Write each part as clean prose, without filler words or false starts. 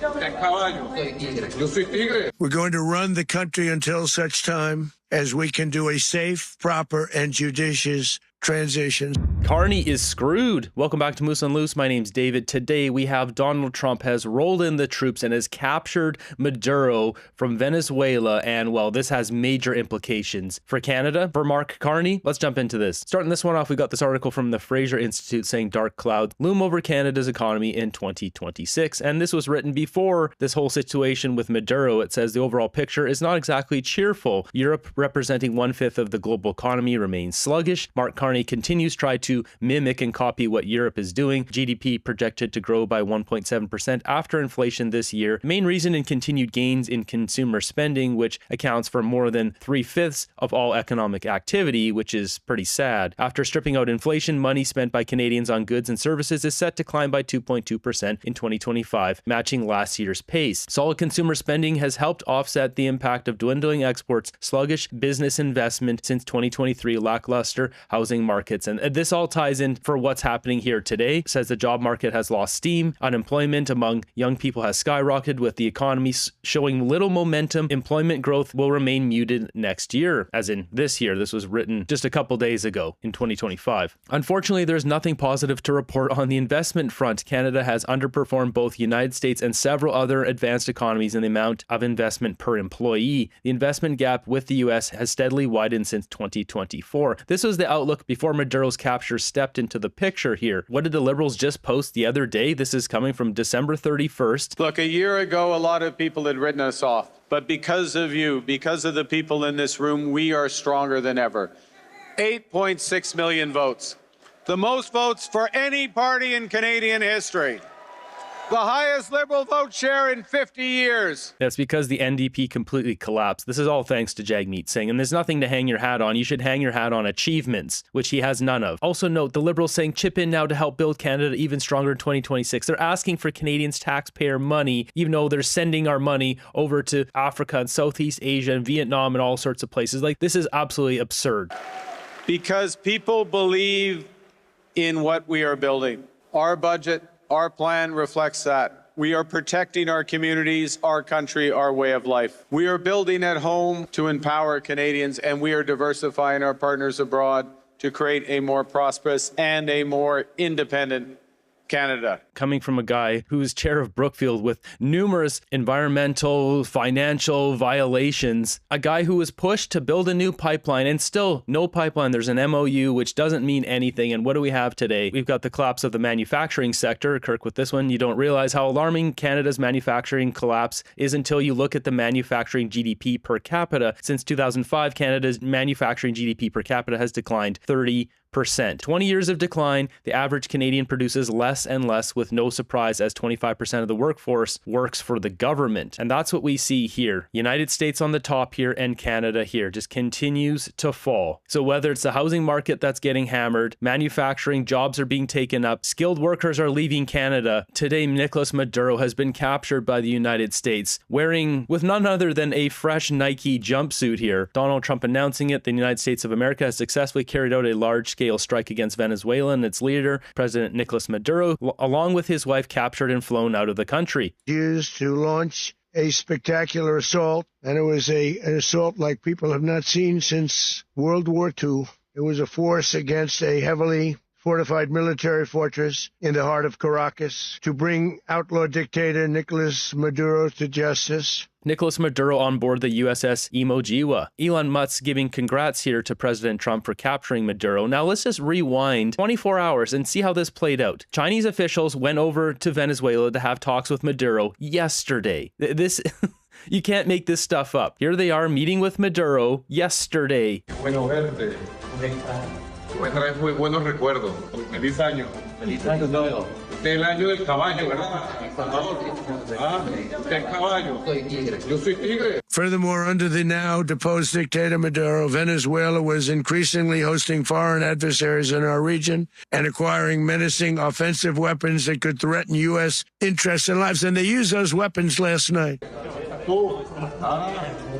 We're going to run the country until such time as we can do a safe, proper, and judicious transition. Carney is screwed. Welcome back to Moose on Loose. My name's David. Today we have Donald Trump has rolled in the troops and has captured Maduro from Venezuela. And well, this has major implications for Canada, for Mark Carney. Let's jump into this. Starting this one off, we got this article from the Fraser Institute saying dark clouds loom over Canada's economy in 2026. And this was written before this whole situation with Maduro. It says the overall picture is not exactly cheerful. Europe, representing 1/5 of the global economy, remains sluggish. Mark Carney continues to try to mimic and copy what Europe is doing. GDP projected to grow by 1.7% after inflation this year. Main reason in continued gains in consumer spending, which accounts for more than 3/5 of all economic activity, which is pretty sad. After stripping out inflation, money spent by Canadians on goods and services is set to climb by 2.2% in 2025, matching last year's pace. Solid consumer spending has helped offset the impact of dwindling exports, sluggish business investment since 2023, lackluster housing markets. And this all ties in for what's happening here today. It says the job market has lost steam. Unemployment among young people has skyrocketed, with the economy showing little momentum. Employment growth will remain muted next year, as in this year. This was written just a couple days ago in 2025. Unfortunately, there's nothing positive to report on the investment front. Canada has underperformed both the United States and several other advanced economies in the amount of investment per employee. The investment gap with the US has steadily widened since 2024. This was the outlook before Maduro's capture stepped into the picture here. What did the Liberals just post the other day? This is coming from December 31st. Look, a year ago, a lot of people had written us off. But because of you, because of the people in this room, we are stronger than ever. 8.6 million votes. The most votes for any party in Canadian history. The highest Liberal vote share in 50 years. That's because the NDP completely collapsed. This is all thanks to Jagmeet Singh, and there's nothing to hang your hat on. You should hang your hat on achievements, which he has none of. Also note, the Liberals saying chip in now to help build Canada even stronger in 2026. They're asking for Canadians' taxpayer money, even though they're sending our money over to Africa and Southeast Asia and Vietnam and all sorts of places. Like, this is absolutely absurd. Because people believe in what we are building. Our budget, our plan reflects that. We are protecting our communities, our country, our way of life. We are building at home to empower Canadians, and we are diversifying our partners abroad to create a more prosperous and a more independent Canada. Coming from a guy who is chair of Brookfield with numerous environmental, financial violations, a guy who was pushed to build a new pipeline and still no pipeline. There's an MOU, which doesn't mean anything. And what do we have today? We've got the collapse of the manufacturing sector. Kirk, with this one, you don't realize how alarming Canada's manufacturing collapse is until you look at the manufacturing GDP per capita. Since 2005, Canada's manufacturing GDP per capita has declined 30%. 20 years of decline, the average Canadian produces less and less, with no surprise as 25% of the workforce works for the government. And that's what we see here. United States on the top here and Canada here just continues to fall. So whether it's the housing market that's getting hammered, manufacturing jobs are being taken up, skilled workers are leaving Canada. Today, Nicolas Maduro has been captured by the United States, wearing with none other than a fresh Nike jumpsuit here. Donald Trump announcing it, the United States of America has successfully carried out a large-scale strike against Venezuela and its leader, President Nicolas Maduro, along with his wife, captured and flown out of the country. Used to launch a spectacular assault, and it was an assault like people have not seen since World War II. It was a force against a heavily fortified military fortress in the heart of Caracas to bring outlaw dictator Nicolas Maduro to justice. Nicolas Maduro on board the USS Emojiwa. Elon Musk giving congrats here to President Trump for capturing Maduro. Now let's just rewind 24 hours and see how this played out. Chinese officials went over to Venezuela to have talks with Maduro yesterday. This... You can't make this stuff up. Here they are meeting with Maduro yesterday. Bueno verte. Me traes muy buenos recuerdos. Feliz año. Feliz año nuevo. Del año del caballo, ¿verdad? Del caballo. Yo soy tigre. Furthermore, under the now deposed dictator Maduro, Venezuela was increasingly hosting foreign adversaries in our region and acquiring menacing offensive weapons that could threaten U.S. interests and lives. And they used those weapons last night. tú.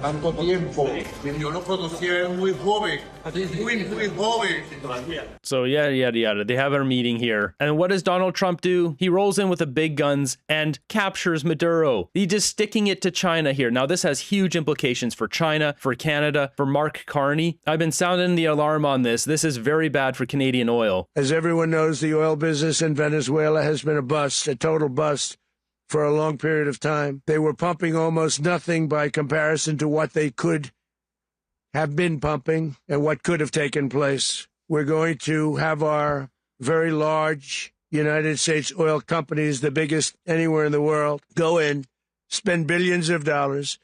Tanto tiempo. Yo lo producía muy joven. Muy joven. So yada, yada, yada. They have our meeting here. And what does Donald Trump do? He rolls in with the big guns and captures Maduro. He's just sticking it to China here. Now, this has huge implications for China, for Canada, for Mark Carney. I've been sounding the alarm on this. This is very bad for Canadian oil. As everyone knows, the oil business in Venezuela has been a bust, a total bust, for a long period of time. They were pumping almost nothing by comparison to what they could have been pumping and what could have taken place. We're going to have our very large United States oil companies, the biggest anywhere in the world, go in, spend billions of dollars,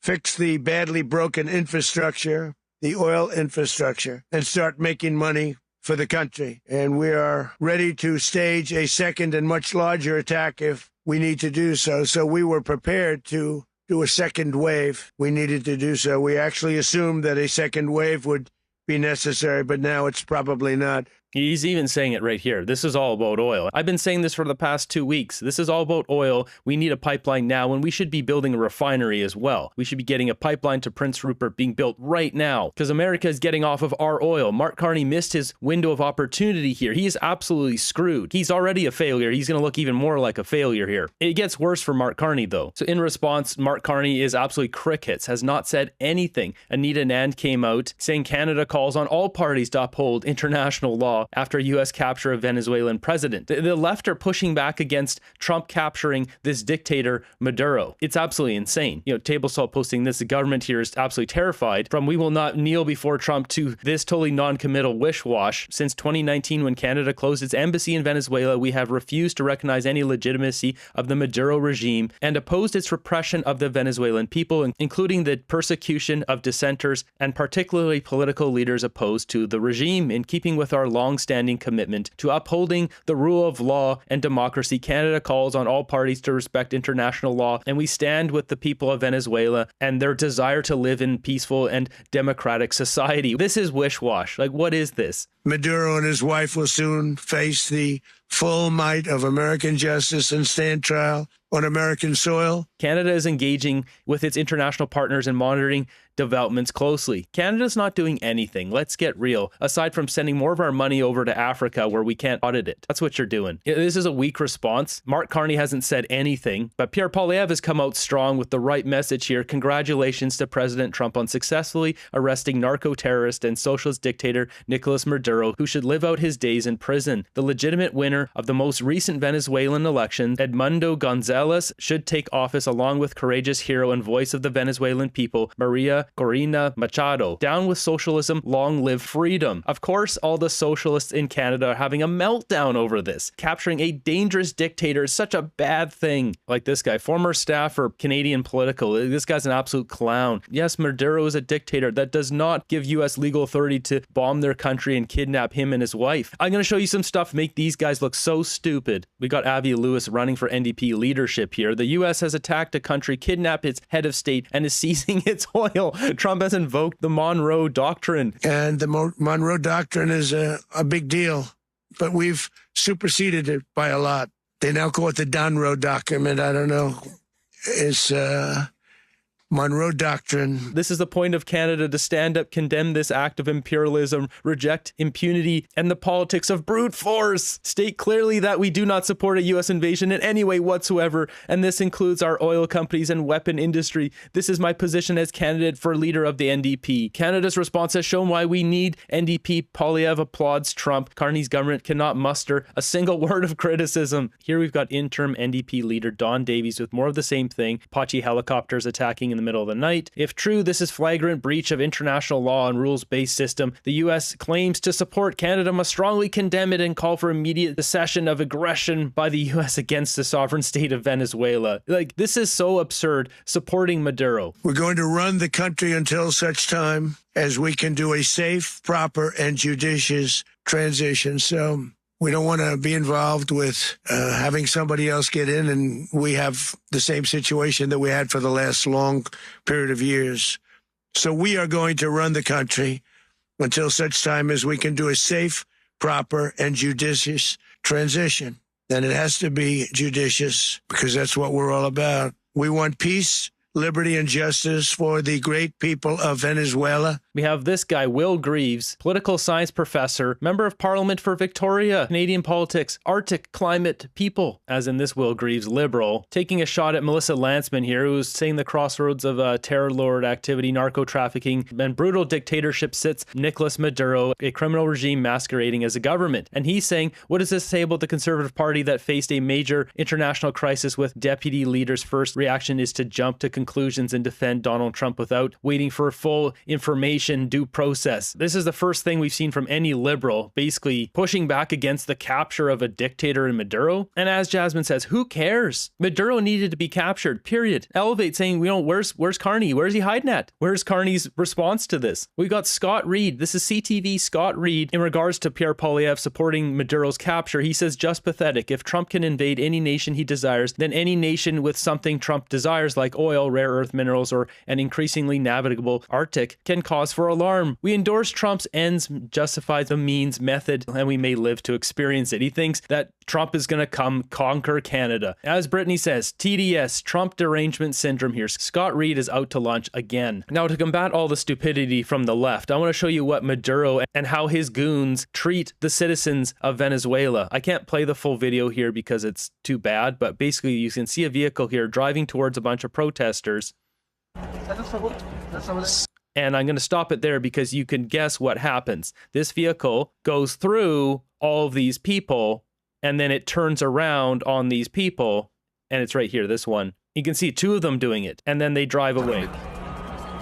fix the badly broken infrastructure, the oil infrastructure, and start making money for the country. And we are ready to stage a second and much larger attack if we need to do so. So we were prepared to do a second wave. We needed to do so. We actually assumed that a second wave would be necessary, but now it's probably not. He's even saying it right here. This is all about oil. I've been saying this for the past 2 weeks. This is all about oil. We need a pipeline now, and we should be building a refinery as well. We should be getting a pipeline to Prince Rupert being built right now because America is getting off of our oil. Mark Carney missed his window of opportunity here. He is absolutely screwed. He's already a failure. He's going to look even more like a failure here. It gets worse for Mark Carney, though. So in response, Mark Carney is absolutely crickets, has not said anything. Anita Nand came out saying Canada calls on all parties to uphold international law after U.S. capture of Venezuelan president. The left are pushing back against Trump capturing this dictator, Maduro. It's absolutely insane. You know, Table Salt posting this, the government here is absolutely terrified from we will not kneel before Trump to this totally non-committal wish-wash. Since 2019, when Canada closed its embassy in Venezuela, we have refused to recognize any legitimacy of the Maduro regime and opposed its repression of the Venezuelan people, including the persecution of dissenters and particularly political leaders opposed to the regime. In keeping with our long-standing commitment to upholding the rule of law and democracy, Canada calls on all parties to respect international law, and we stand with the people of Venezuela and their desire to live in peaceful and democratic society. This is wish-wash. Like, what is this? Maduro and his wife will soon face the full might of American justice and stand trial on American soil. Canada is engaging with its international partners and monitoring developments closely. Canada's not doing anything. Let's get real. Aside from sending more of our money over to Africa where we can't audit it. That's what you're doing. This is a weak response. Mark Carney hasn't said anything, but Pierre Poilievre has come out strong with the right message here. Congratulations to President Trump on successfully arresting narco-terrorist and socialist dictator Nicolas Maduro, who should live out his days in prison. The legitimate winner of the most recent Venezuelan election, Edmundo Gonzalez, should take office along with courageous hero and voice of the Venezuelan people, Maria Corina Machado. Down with socialism, long live freedom. Of course, all the socialists in Canada are having a meltdown over this. Capturing a dangerous dictator is such a bad thing. Like this guy, former staffer, Canadian Political. This guy's an absolute clown. Yes, Maduro is a dictator. That does not give U.S. legal authority to bomb their country and kidnap him and his wife. I'm going to show you some stuff make these guys look so stupid. We got Avi Lewis running for NDP leadership here. The U.S. has attacked a country, kidnapped its head of state, and is seizing its oil. Trump has invoked the Monroe Doctrine. And the Monroe Doctrine is a big deal, but we've superseded it by a lot. They now call it the Donroe Document. I don't know. It's Monroe Doctrine. This is the point of Canada to stand up, condemn this act of imperialism, reject impunity and the politics of brute force. State clearly that we do not support a U.S. invasion in any way whatsoever, and this includes our oil companies and weapon industry. This is my position as candidate for leader of the NDP. Canada's response has shown why we need NDP. Poilievre applauds Trump. Carney's government cannot muster a single word of criticism. Here we've got interim NDP leader Don Davies with more of the same thing. Apache helicopters attacking in the middle of the night. If true, this is flagrant breach of international law and rules-based system. The U.S. claims to support Canada must strongly condemn it and call for immediate cessation of aggression by the U.S. against the sovereign state of Venezuela. Like, this is so absurd, supporting Maduro. We're going to run the country until such time as we can do a safe, proper, and judicious transition. So we don't want to be involved with having somebody else get in, and we have the same situation that we had for the last long period of years. So we are going to run the country until such time as we can do a safe, proper, and judicious transition. And it has to be judicious because that's what we're all about. We want peace liberty and justice for the great people of Venezuela. We have this guy, Will Greaves, political science professor, member of parliament for Victoria, Canadian politics, Arctic climate people, as in this Will Greaves, liberal, taking a shot at Melissa Lantsman here, who's saying the crossroads of terror lord activity, narco trafficking, and brutal dictatorship sits Nicolas Maduro, a criminal regime masquerading as a government. And he's saying, what does this say about the Conservative Party that faced a major international crisis with deputy leaders' first reaction is to jump to conclusions and defend Donald Trump without waiting for full information, due process? This is the first thing we've seen from any liberal, basically pushing back against the capture of a dictator in Maduro. And as Jasmine says, who cares? Maduro needed to be captured, period. Elevate saying, where's Carney? Where's he hiding at? Where's Carney's response to this? We got Scott Reed. This is CTV Scott Reed in regards to Pierre Poilievre supporting Maduro's capture. He says, just pathetic. If Trump can invade any nation he desires, then any nation with something Trump desires, like oil, rare earth minerals, or an increasingly navigable Arctic, can cause for alarm. We endorse Trump's ends justify the means method, and we may live to experience it. He thinks that Trump is going to come conquer Canada. As Brittany says, TDS, Trump derangement syndrome here. Scott Reed is out to lunch again. Now, to combat all the stupidity from the left, I want to show you what Maduro and how his goons treat the citizens of Venezuela. I can't play the full video here because it's too bad, but basically you can see a vehicle here driving towards a bunch of protesters. And I'm going to stop it there because you can guess what happens. This vehicle goes through all of these people, and then it turns around on these people, and it's right here, this one. You can see two of them doing it, and then they drive away.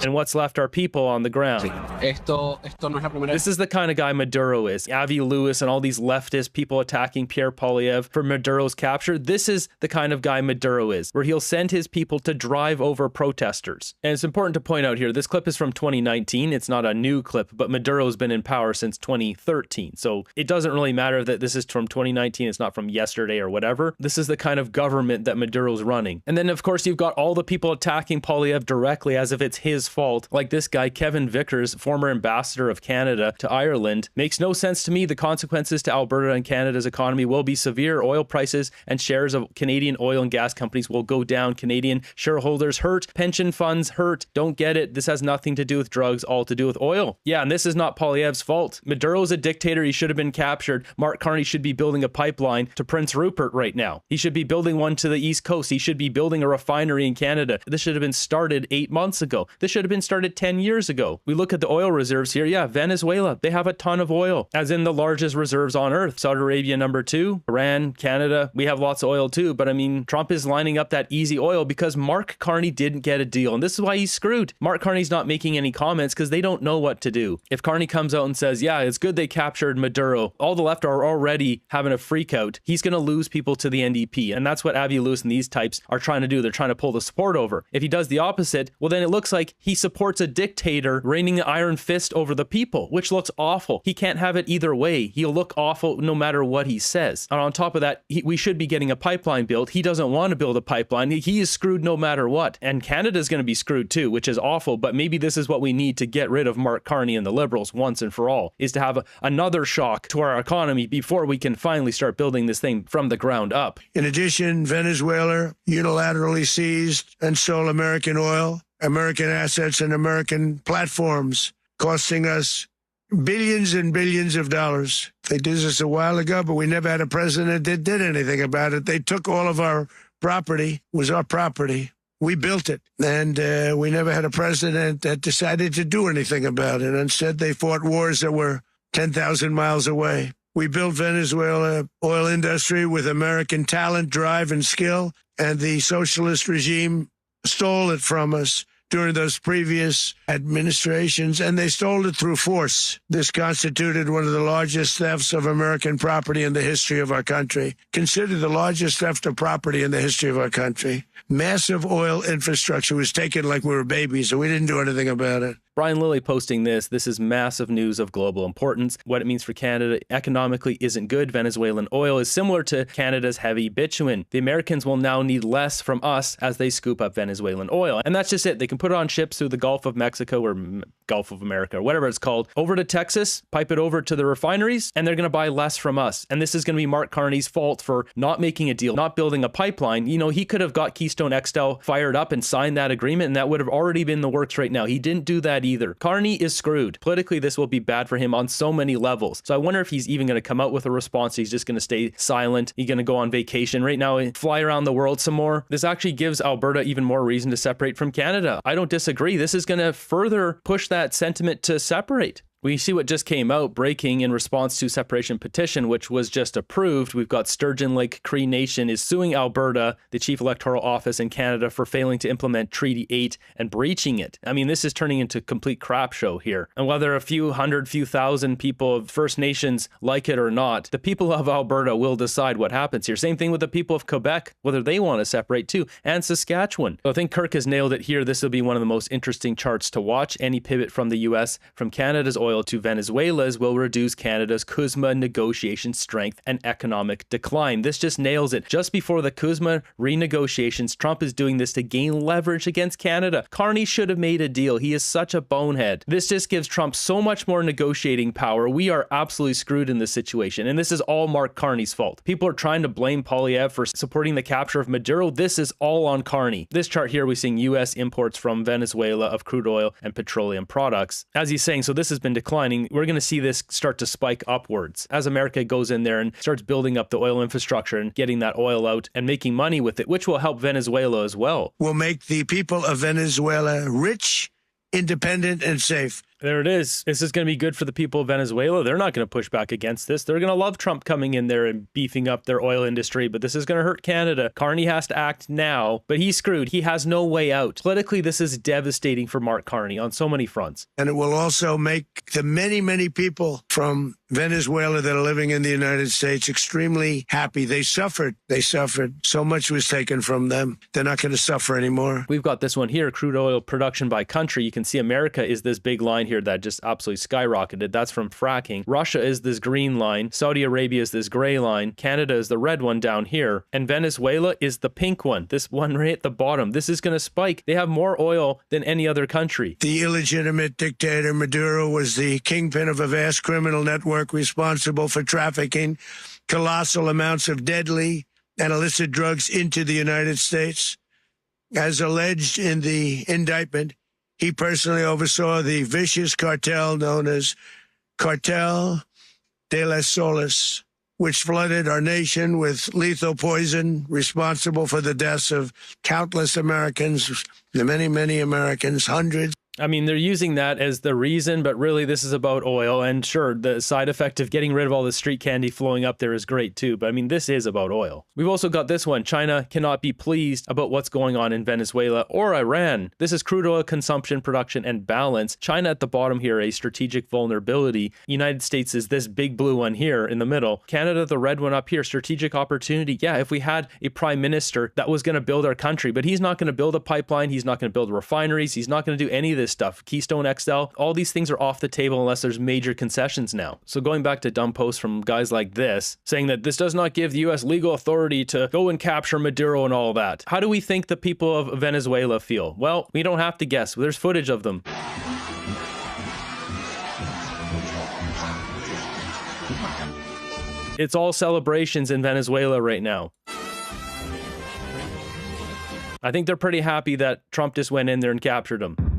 And what's left are people on the ground. This is the kind of guy Maduro is. Avi Lewis and all these leftist people attacking Pierre Poilievre for Maduro's capture. This is the kind of guy Maduro is, where he'll send his people to drive over protesters. And it's important to point out here, this clip is from 2019. It's not a new clip, but Maduro's been in power since 2013. So it doesn't really matter that this is from 2019. It's not from yesterday or whatever. This is the kind of government that Maduro's running. And then, of course, you've got all the people attacking Poilievre directly as if it's his fault, like this guy Kevin Vickers, former ambassador of Canada to Ireland. Makes no sense to me. The consequences to Alberta and Canada's economy will be severe. Oil prices and shares of Canadian oil and gas companies will go down. Canadian shareholders hurt. Pension funds hurt. Don't get it. This has nothing to do with drugs, all to do with oil. Yeah, and this is not Poilievre's fault. Maduro's a dictator. He should have been captured. Mark Carney should be building a pipeline to Prince Rupert right now. He should be building one to the East Coast. He should be building a refinery in Canada. This should have been started 8 months ago. This should have been started 10 years ago. We look at the oil reserves here. Yeah, Venezuela, they have a ton of oil, as in the largest reserves on earth. Saudi Arabia, number 2. Iran, Canada, we have lots of oil too. But I mean, Trump is lining up that easy oil because Mark Carney didn't get a deal. And this is why he's screwed. Mark Carney's not making any comments because they don't know what to do. If Carney comes out and says, yeah, it's good they captured Maduro, all the left are already having a freak out. He's going to lose people to the NDP. And that's what Avi Lewis and these types are trying to do. They're trying to pull the support over. If he does the opposite, well, then it looks like he supports a dictator reigning the iron fist over the people, which looks awful. He can't have it either way. He'll look awful no matter what he says. And on top of that, we should be getting a pipeline built. He doesn't want to build a pipeline. He is screwed no matter what. And Canada's going to be screwed too, which is awful. But maybe this is what we need to get rid of Mark Carney and the Liberals once and for all, is to have another shock to our economy before we can finally start building this thing from the ground up. In addition, Venezuela unilaterally seized and stole American oil, American assets, and American platforms, costing us billions and billions of dollars. They did this a while ago, but we never had a president that did anything about it. They took all of our property. It was our property. We built it, and we never had a president that decided to do anything about it. Instead, they fought wars that were 10,000 miles away. We built Venezuela oil industry with American talent, drive, and skill, and the socialist regime stole it from us during those previous administrations, and they stole it through force. This constituted one of the largest thefts of American property in the history of our country, considered the largest theft of property in the history of our country. Massive oil infrastructure was taken like we were babies, and we didn't do anything about it. Brian Lilly posting this. This is massive news of global importance. What it means for Canada economically isn't good. Venezuelan oil is similar to Canada's heavy bitumen. The Americans will now need less from us as they scoop up Venezuelan oil. And that's just it. They can put it on ships through the Gulf of Mexico or Gulf of America or whatever it's called, over to Texas, pipe it over to the refineries, and they're going to buy less from us. And this is going to be Mark Carney's fault for not making a deal, not building a pipeline. You know, he could have got Keystone XL fired up and signed that agreement, and that would have already been in the works right now. He didn't do that either. Carney is screwed. Politically, this will be bad for him on so many levels. So I wonder if he's even going to come out with a response. He's just going to stay silent. He's going to go on vacation right now and fly around the world some more. This actually gives Alberta even more reason to separate from Canada. I don't disagree. This is going to further push that sentiment to separate. We see what just came out, breaking in response to separation petition, which was just approved. We've got Sturgeon Lake Cree Nation is suing Alberta, the chief electoral office in Canada, for failing to implement Treaty 8 and breaching it. I mean, this is turning into a complete crap show here. And whether a few hundred, few thousand people of First Nations like it or not, the people of Alberta will decide what happens here. Same thing with the people of Quebec, whether they want to separate too, and Saskatchewan. So I think Kirk has nailed it here. This will be one of the most interesting charts to watch. Any pivot from the U.S., from Canada's oil to Venezuela's, will reduce Canada's CUSMA negotiation strength and economic decline. This just nails it. Just before the CUSMA renegotiations, Trump is doing this to gain leverage against Canada. Carney should have made a deal. He is such a bonehead. This just gives Trump so much more negotiating power. We are absolutely screwed in this situation, and this is all Mark Carney's fault. People are trying to blame Poilievre for supporting the capture of Maduro. This is all on Carney. This chart here, we're seeing U.S. imports from Venezuela of crude oil and petroleum products. As he's saying, so this has been declining. We're going to see this start to spike upwards as America goes in there and starts building up the oil infrastructure and getting that oil out and making money with it, which will help Venezuela as well. Will make the people of Venezuela rich, independent, and safe. There it is. This is going to be good for the people of Venezuela. They're not going to push back against this. They're going to love Trump coming in there and beefing up their oil industry, but this is going to hurt Canada. Carney has to act now, but he's screwed. He has no way out. Politically, this is devastating for Mark Carney on so many fronts. And it will also make the many, many people from Venezuela that are living in the United States extremely happy. They suffered. They suffered. So much was taken from them. They're not going to suffer anymore. We've got this one here, crude oil production by country. You can see America is this big line here that just absolutely skyrocketed. That's from fracking. Russia is this green line. Saudi Arabia is this gray line. Canada is the red one down here. And Venezuela is the pink one. This one right at the bottom. This is going to spike. They have more oil than any other country. The illegitimate dictator Maduro was the kingpin of a vast criminal network responsible for trafficking colossal amounts of deadly and illicit drugs into the United States. As alleged in the indictment, he personally oversaw the vicious cartel known as Cartel de las Solas, which flooded our nation with lethal poison, responsible for the deaths of countless Americans, the many, many Americans, hundreds. I mean, they're using that as the reason, but really this is about oil. And sure, the side effect of getting rid of all the street candy flowing up there is great too. But I mean, this is about oil. We've also got this one. China cannot be pleased about what's going on in Venezuela or Iran. This is crude oil consumption, production, and balance. China at the bottom here, a strategic vulnerability. United States is this big blue one here in the middle. Canada, the red one up here, strategic opportunity. Yeah, if we had a prime minister that was going to build our country, but he's not going to build a pipeline. He's not going to build refineries. He's not going to do any of this stuff. Keystone XL, all these things are off the table unless there's major concessions now. So going back to dumb posts from guys like this, saying that this does not give the U.S. legal authority to go and capture Maduro and all that. How do we think the people of Venezuela feel? Well, we don't have to guess. There's footage of them. It's all celebrations in Venezuela right now. I think they're pretty happy that Trump just went in there and captured them.